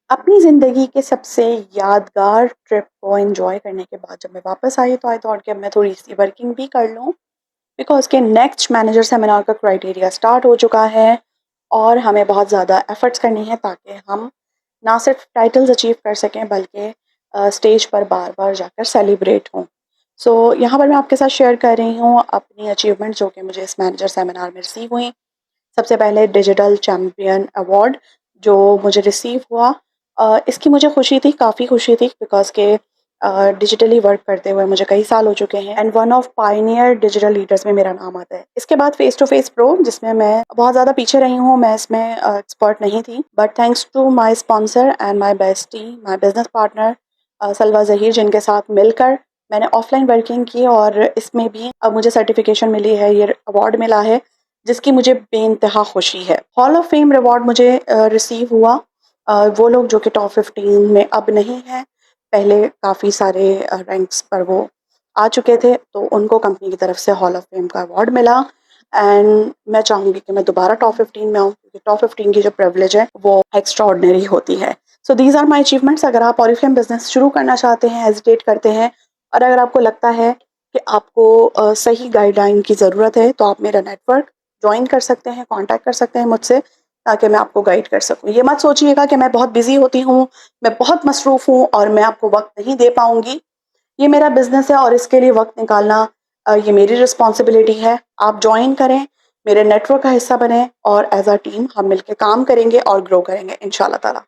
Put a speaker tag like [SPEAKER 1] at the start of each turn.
[SPEAKER 1] अपनी ज़िंदगी के सबसे यादगार ट्रिप को एंजॉय करने के बाद जब मैं वापस आई तो आई थॉट कि अब मैं थोड़ी सी वर्किंग भी कर लूँ, बिकॉज के नेक्स्ट मैनेजर सेमिनार का क्राइटेरिया स्टार्ट हो चुका है और हमें बहुत ज़्यादा एफर्ट्स करनी है ताकि हम ना सिर्फ टाइटल्स अचीव कर सकें बल्कि स्टेज पर बार बार जाकर सेलिब्रेट हों। सो यहाँ पर मैं आपके साथ शेयर कर रही हूँ अपनी अचीवमेंट जो कि मुझे इस मैनेजर सेमिनार में रिसीव हुई। सबसे पहले डिजिटल चैम्पियन अवार्ड जो मुझे रिसीव हुआ, इसकी मुझे खुशी थी, काफ़ी खुशी थी, बिकॉज़ के डिजिटली वर्क करते हुए मुझे कई साल हो चुके हैं and one of Pioneer digital leaders में मेरा नाम आता है। इसके बाद फेस टू फेस प्रो जिसमें मैं बहुत ज़्यादा पीछे रही हूँ, मैं इसमें एक्सपर्ट नहीं थी, but thanks to my sponsor and my bestie, my business partner Salwa Zaheer, जिनके साथ मिलकर मैंने ऑफलाइन वर्किंग की और इसमें भी अब मुझे सर्टिफिकेशन मिली है, ये अवार्ड मिला है जिसकी मुझे बेइंतहा खुशी है। हॉल ऑफ फेम रिवॉर्ड मुझे रिसीव हुआ। वो लोग जो कि टॉप 15 में अब नहीं हैं, पहले काफ़ी सारे रैंक्स पर वो आ चुके थे, तो उनको कंपनी की तरफ से हॉल ऑफ फेम का अवार्ड मिला एंड मैं चाहूँगी कि मैं दोबारा टॉप 15 में आऊँ, क्योंकि टॉप 15 की जो प्रिविलेज है वो एक्स्ट्रा ऑर्डिनरी होती है। So these are my achievements. अगर आप ऑरिफ्लेम बिजनेस शुरू करना चाहते हैं, हेजिटेट करते हैं और अगर आपको लगता है कि आपको सही गाइडलाइन की ज़रूरत है, तो आप मेरा नेटवर्क ज्वाइन कर सकते हैं, कांटेक्ट कर सकते हैं मुझसे, ताकि मैं आपको गाइड कर सकूं। ये मत सोचिएगा कि मैं बहुत बिजी होती हूँ, मैं बहुत मसरूफ़ हूँ और मैं आपको वक्त नहीं दे पाऊंगी। ये मेरा बिजनेस है और इसके लिए वक्त निकालना ये मेरी रिस्पॉन्सिबिलिटी है। आप ज्वाइन करें, मेरे नेटवर्क का हिस्सा बने और एज अ टीम हम मिलकर काम करेंगे और ग्रो करेंगे इंशाल्लाह ताला।